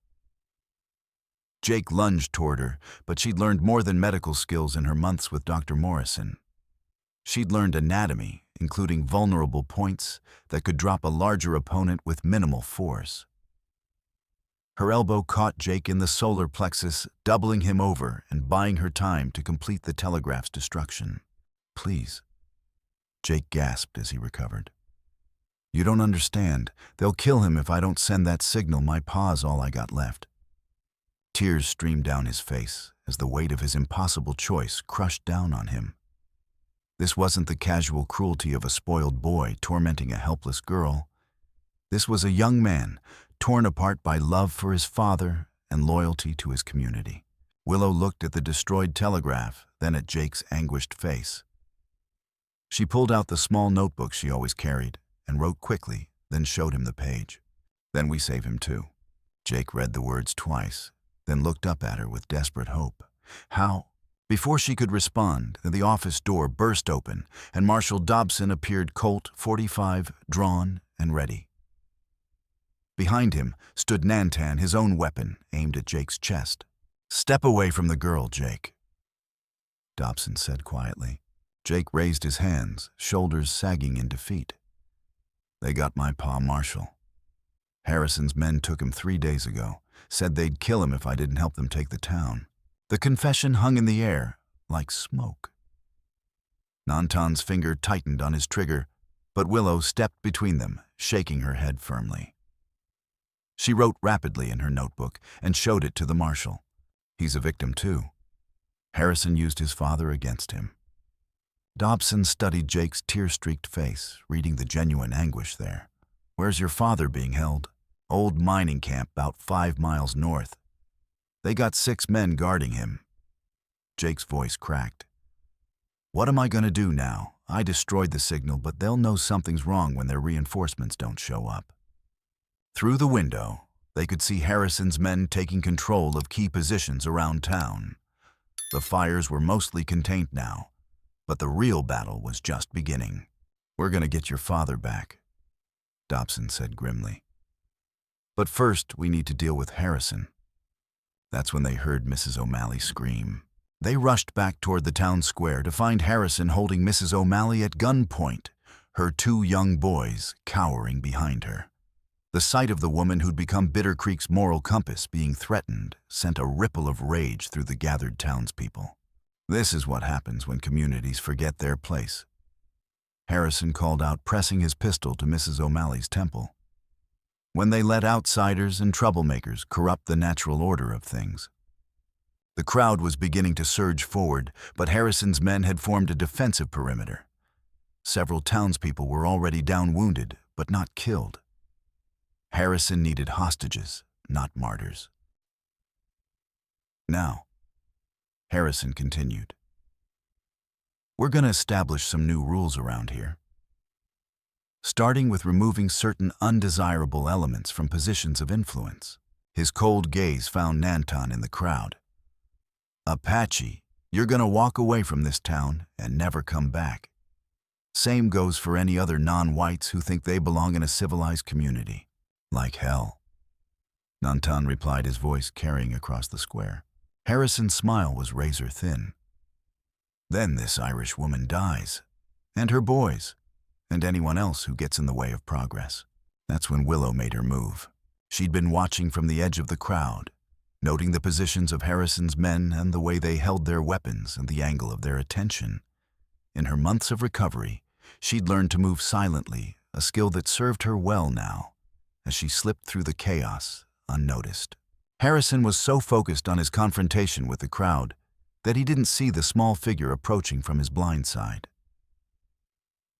Jake lunged toward her, but she'd learned more than medical skills in her months with Dr. Morrison. She'd learned anatomy, including vulnerable points that could drop a larger opponent with minimal force. Her elbow caught Jake in the solar plexus, doubling him over and buying her time to complete the telegraph's destruction. "Please," Jake gasped as he recovered. "You don't understand. They'll kill him if I don't send that signal. My pa's all I got left." Tears streamed down his face as the weight of his impossible choice crushed down on him. This wasn't the casual cruelty of a spoiled boy tormenting a helpless girl. This was a young man torn apart by love for his father and loyalty to his community. Willow looked at the destroyed telegraph, then at Jake's anguished face. She pulled out the small notebook she always carried and wrote quickly, then showed him the page. "Then we save him too." Jake read the words twice, then looked up at her with desperate hope. "How?" Before she could respond, the office door burst open, and Marshal Dobson appeared, Colt .45, drawn and ready. Behind him stood Nantan, his own weapon aimed at Jake's chest. "Step away from the girl, Jake," Dobson said quietly. Jake raised his hands, shoulders sagging in defeat. They got my pa, Marshall. Harrison's men took him 3 days ago, said they'd kill him if I didn't help them take the town. The confession hung in the air like smoke. Nantan's finger tightened on his trigger, but Willow stepped between them, shaking her head firmly. She wrote rapidly in her notebook and showed it to the marshal. He's a victim too. Harrison used his father against him. Dobson studied Jake's tear-streaked face, reading the genuine anguish there. Where's your father being held? Old mining camp about 5 miles north. They got 6 men guarding him. Jake's voice cracked. What am I going to do now? I destroyed the signal, but they'll know something's wrong when their reinforcements don't show up. Through the window, they could see Harrison's men taking control of key positions around town. The fires were mostly contained now, but the real battle was just beginning. We're going to get your father back, Dobson said grimly. But first, we need to deal with Harrison. That's when they heard Mrs. O'Malley scream. They rushed back toward the town square to find Harrison holding Mrs. O'Malley at gunpoint, her 2 young boys cowering behind her. The sight of the woman who'd become Bitter Creek's moral compass being threatened sent a ripple of rage through the gathered townspeople. This is what happens when communities forget their place. Harrison called out, pressing his pistol to Mrs. O'Malley's temple. When they let outsiders and troublemakers corrupt the natural order of things. The crowd was beginning to surge forward, but Harrison's men had formed a defensive perimeter. Several townspeople were already down wounded, but not killed. Harrison needed hostages, not martyrs. Now, Harrison continued, we're going to establish some new rules around here. Starting with removing certain undesirable elements from positions of influence. His cold gaze found Nantan in the crowd. Apache, you're going to walk away from this town and never come back. Same goes for any other non-whites who think they belong in a civilized community. Like hell, Nantan replied, his voice carrying across the square. Harrison's smile was razor thin. Then this Irish woman dies, and her boys, and anyone else who gets in the way of progress. That's when Willow made her move. She'd been watching from the edge of the crowd, noting the positions of Harrison's men and the way they held their weapons and the angle of their attention. In her months of recovery, she'd learned to move silently, a skill that served her well now, as she slipped through the chaos unnoticed. Harrison was so focused on his confrontation with the crowd that he didn't see the small figure approaching from his blind side.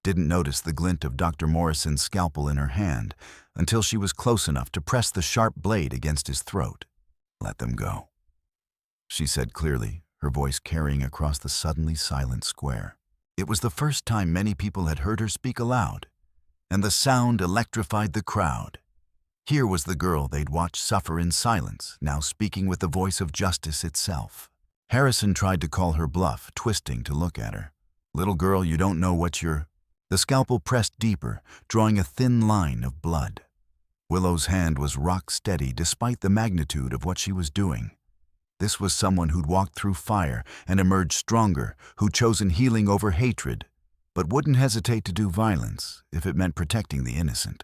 Didn't notice the glint of Dr. Morrison's scalpel in her hand until she was close enough to press the sharp blade against his throat. Let them go, she said clearly, her voice carrying across the suddenly silent square. It was the first time many people had heard her speak aloud, and the sound electrified the crowd. Here was the girl they'd watched suffer in silence, now speaking with the voice of justice itself. Harrison tried to call her bluff, twisting to look at her. Little girl, you don't know what you're... The scalpel pressed deeper, drawing a thin line of blood. Willow's hand was rock steady despite the magnitude of what she was doing. This was someone who'd walked through fire and emerged stronger, who'd chosen healing over hatred, but wouldn't hesitate to do violence if it meant protecting the innocent.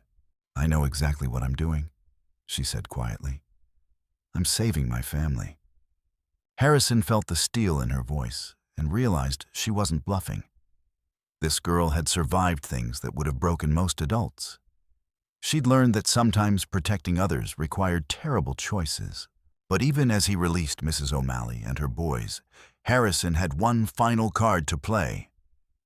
I know exactly what I'm doing, she said quietly. I'm saving my family. Harrison felt the steel in her voice and realized she wasn't bluffing. This girl had survived things that would have broken most adults. She'd learned that sometimes protecting others required terrible choices. But even as he released Mrs. O'Malley and her boys, Harrison had one final card to play.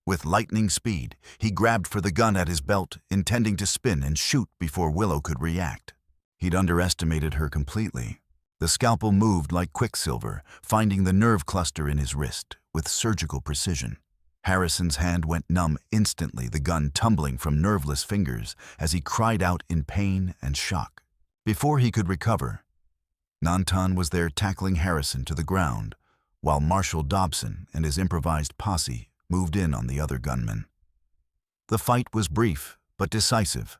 With lightning speed, he grabbed for the gun at his belt, intending to spin and shoot before Willow could react. He'd underestimated her completely. The scalpel moved like quicksilver, finding the nerve cluster in his wrist with surgical precision. Harrison's hand went numb instantly, the gun tumbling from nerveless fingers as he cried out in pain and shock. Before he could recover, Nantan was there tackling Harrison to the ground, while Marshal Dobson and his improvised posse moved in on the other gunmen. The fight was brief but decisive.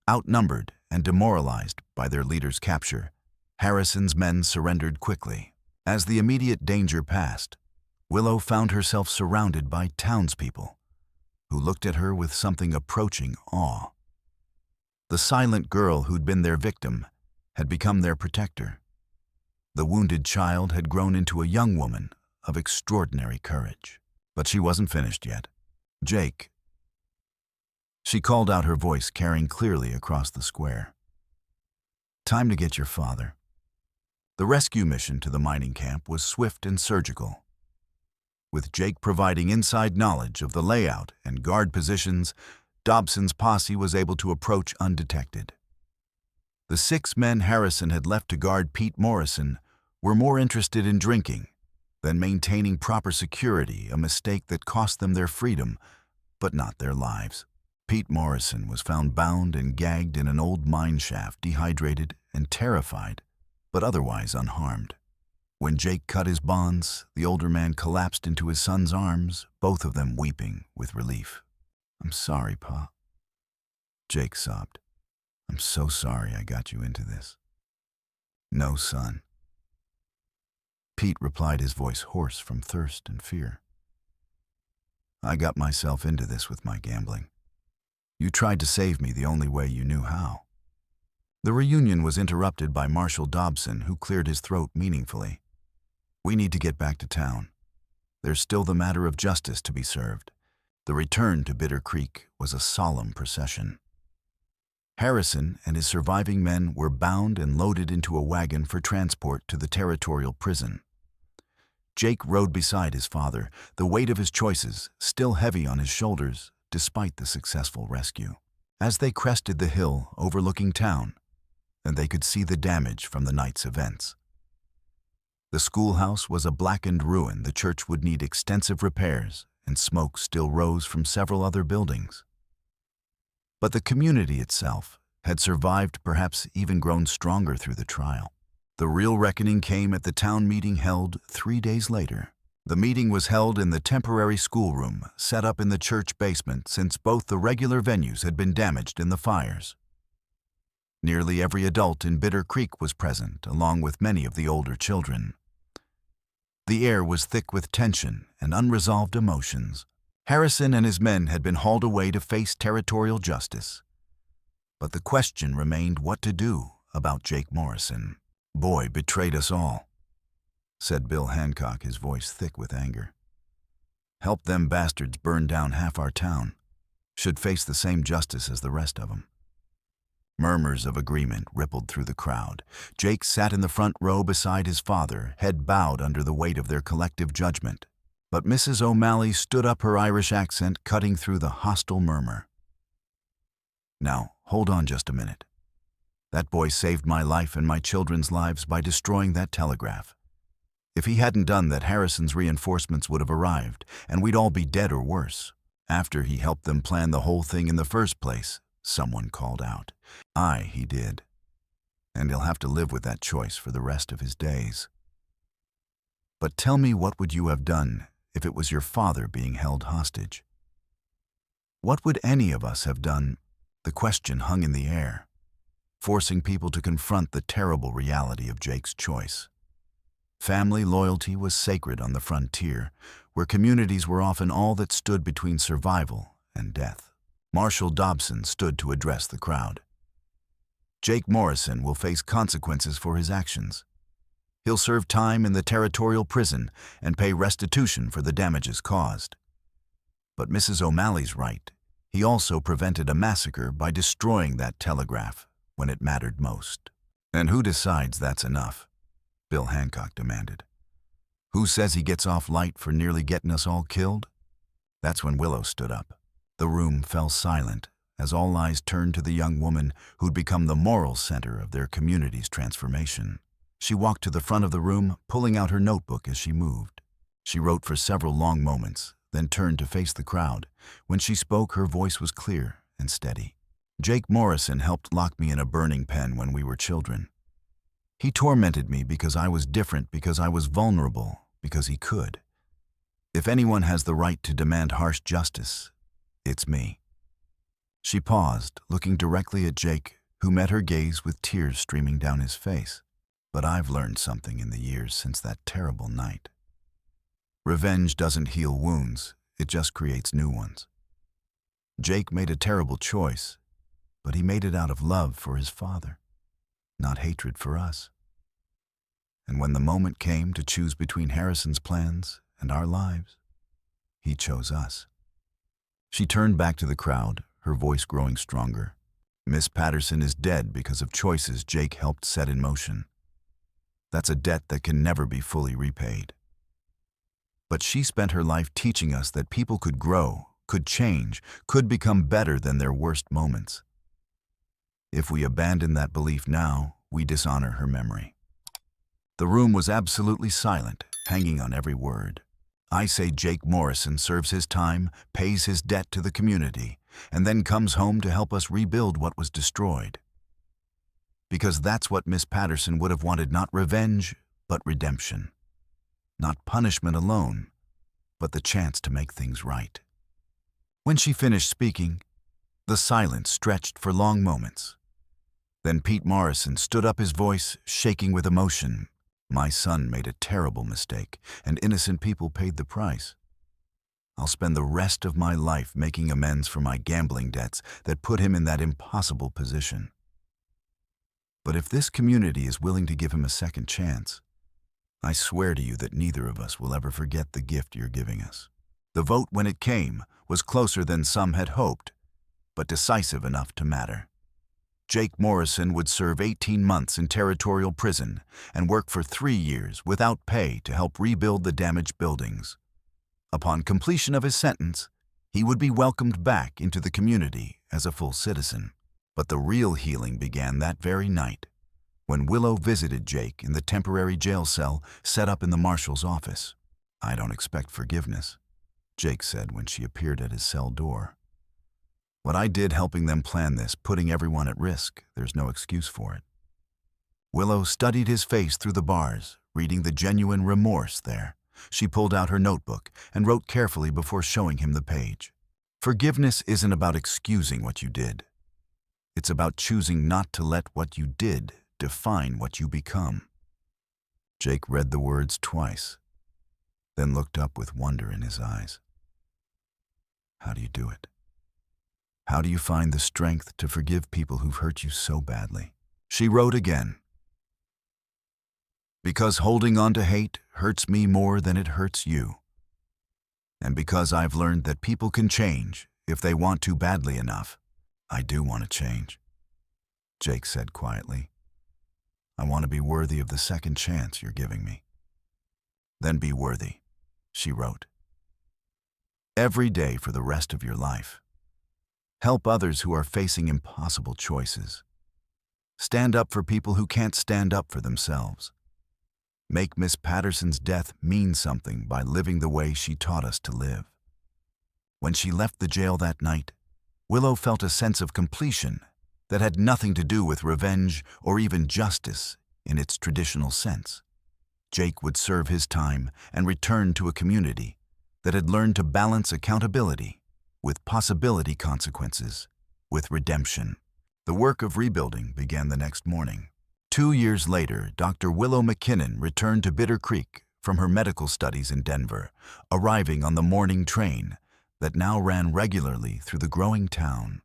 Outnumbered and demoralized by their leader's capture, Harrison's men surrendered quickly. As the immediate danger passed, Willow found herself surrounded by townspeople who looked at her with something approaching awe. The silent girl who'd been their victim had become their protector. The wounded child had grown into a young woman of extraordinary courage. But she wasn't finished yet. "Jake." She called out, her voice carrying clearly across the square. "Time to get your father." The rescue mission to the mining camp was swift and surgical. With Jake providing inside knowledge of the layout and guard positions, Dobson's posse was able to approach undetected. The 6 men Harrison had left to guard Pete Morrison were more interested in drinking than maintaining proper security, a mistake that cost them their freedom, but not their lives. Pete Morrison was found bound and gagged in an old mine shaft, dehydrated and terrified, but otherwise unharmed. When Jake cut his bonds, the older man collapsed into his son's arms, both of them weeping with relief. "I'm sorry, Pa," Jake sobbed. "I'm so sorry I got you into this." "No, son," Pete replied, his voice hoarse from thirst and fear. "I got myself into this with my gambling. You tried to save me the only way you knew how." The reunion was interrupted by Marshal Dobson, who cleared his throat meaningfully. "We need to get back to town. There's still the matter of justice to be served." The return to Bitter Creek was a solemn procession. Harrison and his surviving men were bound and loaded into a wagon for transport to the territorial prison. Jake rode beside his father, the weight of his choices still heavy on his shoulders despite the successful rescue. As they crested the hill overlooking town, and they could see the damage from the night's events. The schoolhouse was a blackened ruin. The church would need extensive repairs, and smoke still rose from several other buildings. But the community itself had survived, perhaps even grown stronger through the trial. The real reckoning came at the town meeting held 3 days later. The meeting was held in the temporary schoolroom set up in the church basement, since both the regular venues had been damaged in the fires. Nearly every adult in Bitter Creek was present, along with many of the older children. The air was thick with tension and unresolved emotions. Harrison and his men had been hauled away to face territorial justice. But the question remained what to do about Jake Morrison. "Boy betrayed us all," said Bill Hancock, his voice thick with anger. "Helped them bastards burn down half our town. Should face the same justice as the rest of them." Murmurs of agreement rippled through the crowd. Jake sat in the front row beside his father, head bowed under the weight of their collective judgment. But Mrs. O'Malley stood up, her Irish accent cutting through the hostile murmur. "Now, hold on just a minute. That boy saved my life and my children's lives by destroying that telegraph. If he hadn't done that, Harrison's reinforcements would have arrived, and we'd all be dead or worse. After he helped them plan the whole thing in the first place," someone called out. "Aye, he did. And he'll have to live with that choice for the rest of his days. But tell me, what would you have done if it was your father being held hostage? What would any of us have done?" The question hung in the air, forcing people to confront the terrible reality of Jake's choice. Family loyalty was sacred on the frontier, where communities were often all that stood between survival and death. Marshal Dobson stood to address the crowd. "Jake Morrison will face consequences for his actions. He'll serve time in the territorial prison and pay restitution for the damages caused. But Mrs. O'Malley's right. He also prevented a massacre by destroying that telegraph when it mattered most." "And who decides that's enough?" Bill Hancock demanded. "Who says he gets off light for nearly getting us all killed?" That's when Willow stood up. The room fell silent as all eyes turned to the young woman who'd become the moral center of their community's transformation. She walked to the front of the room, pulling out her notebook as she moved. She wrote for several long moments, then turned to face the crowd. When she spoke, her voice was clear and steady. "Jake Morrison helped lock me in a burning pen when we were children. He tormented me because I was different, because I was vulnerable, because he could. If anyone has the right to demand harsh justice, it's me." She paused, looking directly at Jake, who met her gaze with tears streaming down his face. "But I've learned something in the years since that terrible night. Revenge doesn't heal wounds, it just creates new ones. Jake made a terrible choice, but he made it out of love for his father, not hatred for us. And when the moment came to choose between Harrison's plans and our lives, he chose us. She turned back to the crowd, her voice growing stronger. Miss Patterson is dead because of choices Jake helped set in motion. That's a debt that can never be fully repaid. But she spent her life teaching us that people could grow, could change, could become better than their worst moments. If we abandon that belief now, we dishonor her memory. The room was absolutely silent, hanging on every word. I say Jake Morrison serves his time, pays his debt to the community, and then comes home to help us rebuild what was destroyed. Because that's what Miss Patterson would have wanted, not revenge, but redemption. Not punishment alone, but the chance to make things right. When she finished speaking, the silence stretched for long moments. Then Pete Morrison stood up, his voice shaking with emotion. My son made a terrible mistake, and innocent people paid the price. I'll spend the rest of my life making amends for my gambling debts that put him in that impossible position. But if this community is willing to give him a second chance, I swear to you that neither of us will ever forget the gift you're giving us. The vote, when it came, was closer than some had hoped, but decisive enough to matter. Jake Morrison would serve 18 months in territorial prison and work for 3 years without pay to help rebuild the damaged buildings. Upon completion of his sentence, he would be welcomed back into the community as a full citizen. But the real healing began that very night, when Willow visited Jake in the temporary jail cell set up in the marshal's office. I don't expect forgiveness, Jake said when she appeared at his cell door. What I did helping them plan this, putting everyone at risk, there's no excuse for it. Willow studied his face through the bars, reading the genuine remorse there. She pulled out her notebook and wrote carefully before showing him the page. Forgiveness isn't about excusing what you did. It's about choosing not to let what you did define what you become. Jake read the words twice, then looked up with wonder in his eyes. How do you do it? How do you find the strength to forgive people who've hurt you so badly? She wrote again. Because holding on to hate hurts me more than it hurts you. And because I've learned that people can change if they want to badly enough, I do want to change, Jake said quietly. I want to be worthy of the second chance you're giving me. Then be worthy, she wrote. Every day for the rest of your life. Help others who are facing impossible choices. Stand up for people who can't stand up for themselves. Make Miss Patterson's death mean something by living the way she taught us to live. When she left the jail that night, Willow felt a sense of completion that had nothing to do with revenge or even justice in its traditional sense. Jake would serve his time and return to a community that had learned to balance accountability with possibility consequences, with redemption. The work of rebuilding began the next morning. 2 years later, Dr. Willow McKinnon returned to Bitter Creek from her medical studies in Denver, arriving on the morning train that now ran regularly through the growing town.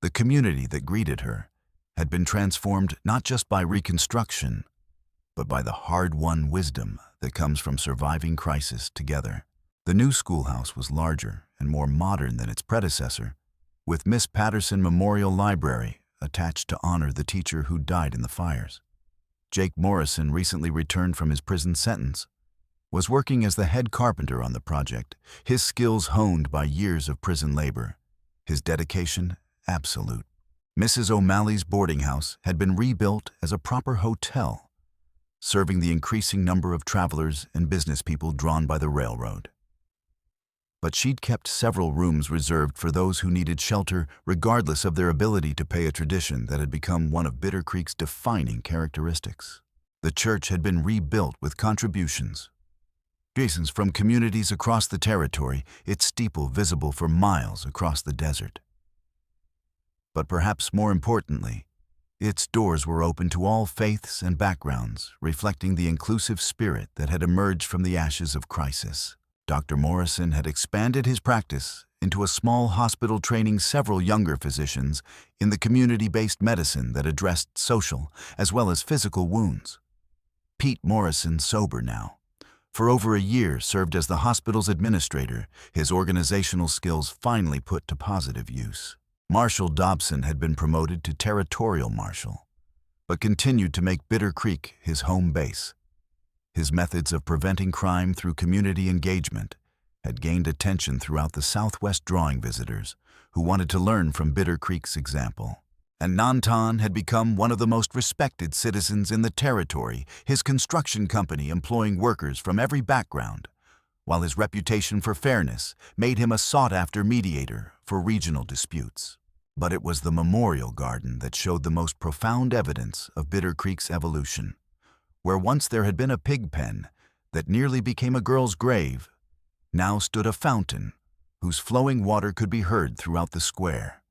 The community that greeted her had been transformed not just by reconstruction, but by the hard-won wisdom that comes from surviving crisis together. The new schoolhouse was larger and more modern than its predecessor, with Miss Patterson Memorial Library attached to honor the teacher who died in the fires. Jake Morrison, recently returned from his prison sentence, was working as the head carpenter on the project, his skills honed by years of prison labor, his dedication absolute. Mrs. O'Malley's boarding house had been rebuilt as a proper hotel, serving the increasing number of travelers and business people drawn by the railroad. But she'd kept several rooms reserved for those who needed shelter regardless of their ability to pay, a tradition that had become one of Bitter Creek's defining characteristics. The church had been rebuilt with contributions from communities across the territory, its steeple visible for miles across the desert. But perhaps more importantly, Its doors were open to all faiths and backgrounds, reflecting the inclusive spirit that had emerged from the ashes of crisis. Dr. Morrison had expanded his practice into a small hospital training several younger physicians in the community-based medicine that addressed social as well as physical wounds. Pete Morrison, sober now, for over a year served as the hospital's administrator, his organizational skills finally put to positive use. Marshall Dobson had been promoted to territorial marshal, but continued to make Bitter Creek his home base. His methods of preventing crime through community engagement had gained attention throughout the Southwest drawing visitors who wanted to learn from Bitter Creek's example. And Nantan had become one of the most respected citizens in the territory, his construction company employing workers from every background, while his reputation for fairness made him a sought-after mediator for regional disputes. But it was the memorial garden that showed the most profound evidence of Bitter Creek's evolution. Where once there had been a pig pen that nearly became a girl's grave, now stood a fountain whose flowing water could be heard throughout the square.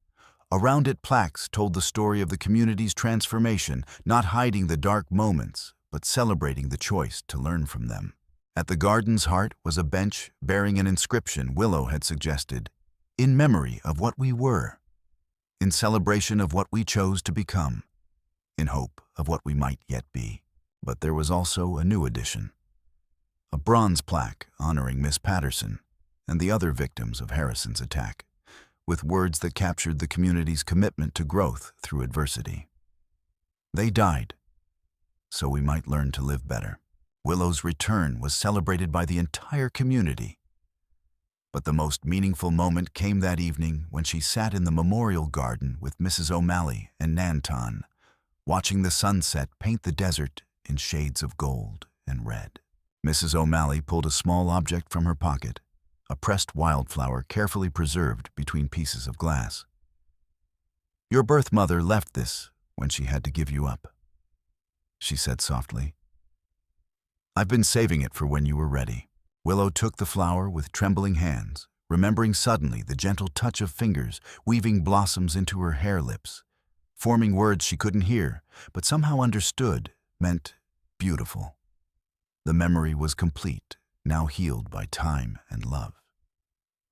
Around it, plaques told the story of the community's transformation, not hiding the dark moments, but celebrating the choice to learn from them. At the garden's heart was a bench bearing an inscription Willow had suggested, "In memory of what we were, in celebration of what we chose to become, in hope of what we might yet be." But there was also a new addition, a bronze plaque honoring Miss Patterson and the other victims of Harrison's attack, with words that captured the community's commitment to growth through adversity. They died, so we might learn to live better. Willow's return was celebrated by the entire community. But the most meaningful moment came that evening when she sat in the memorial garden with Mrs. O'Malley and Nantan, watching the sunset paint the desert in shades of gold and red. Mrs. O'Malley pulled a small object from her pocket, a pressed wildflower carefully preserved between pieces of glass. "Your birth mother left this when she had to give you up," she said softly. "I've been saving it for when you were ready." Willow took the flower with trembling hands, remembering suddenly the gentle touch of fingers weaving blossoms into her hair lips, forming words she couldn't hear, but somehow understood meant beautiful. The memory was complete, now healed by time and love,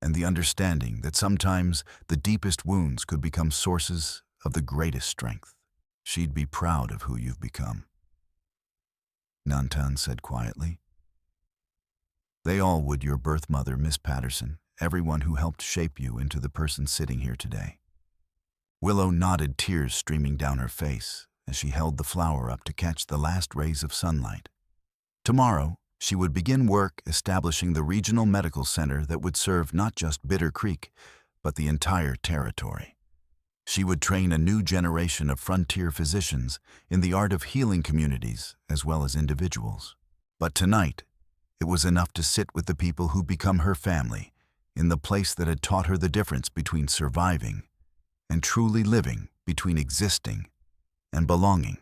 and the understanding that sometimes the deepest wounds could become sources of the greatest strength. "She'd be proud of who you've become," Nantan said quietly. "They all would, your birth mother, Miss Patterson, everyone who helped shape you into the person sitting here today." Willow nodded, tears streaming down her face as she held the flower up to catch the last rays of sunlight. Tomorrow, she would begin work establishing the regional medical center that would serve not just Bitter Creek, but the entire territory. She would train a new generation of frontier physicians in the art of healing communities as well as individuals. But tonight, it was enough to sit with the people who'd become her family, in the place that had taught her the difference between surviving and truly living, between existing and belonging,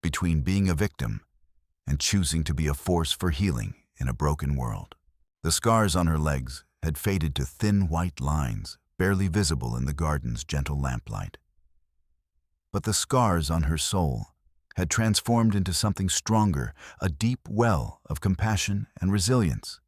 between being a victim and choosing to be a force for healing in a broken world. The scars on her legs had faded to thin white lines, barely visible in the garden's gentle lamplight. But the scars on her soul had transformed into something stronger, a deep well of compassion and resilience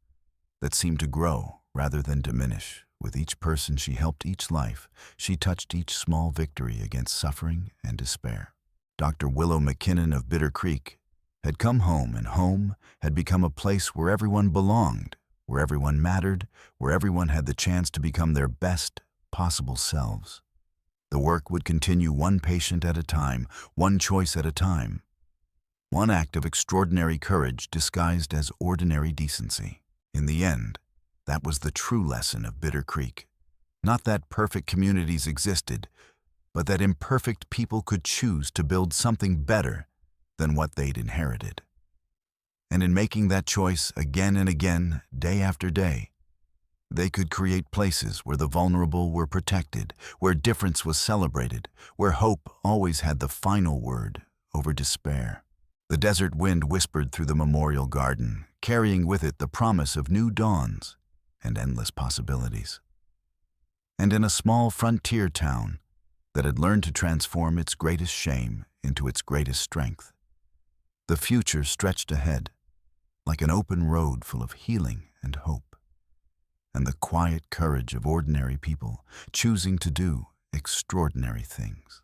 that seemed to grow rather than diminish. With each person she helped, each life, she touched each small victory against suffering and despair. Dr. Willow McKinnon of Bitter Creek had come home, and home had become a place where everyone belonged, where everyone mattered, where everyone had the chance to become their best possible selves. The work would continue, one patient at a time, one choice at a time. One act of extraordinary courage disguised as ordinary decency. In the end, that was the true lesson of Bitter Creek. Not that perfect communities existed, but that imperfect people could choose to build something better than what they'd inherited. And in making that choice again and again, day after day, they could create places where the vulnerable were protected, where difference was celebrated, where hope always had the final word over despair. The desert wind whispered through the memorial garden, carrying with it the promise of new dawns and endless possibilities. And in a small frontier town, that had learned to transform its greatest shame into its greatest strength. The future stretched ahead, like an open road full of healing and hope, and the quiet courage of ordinary people choosing to do extraordinary things.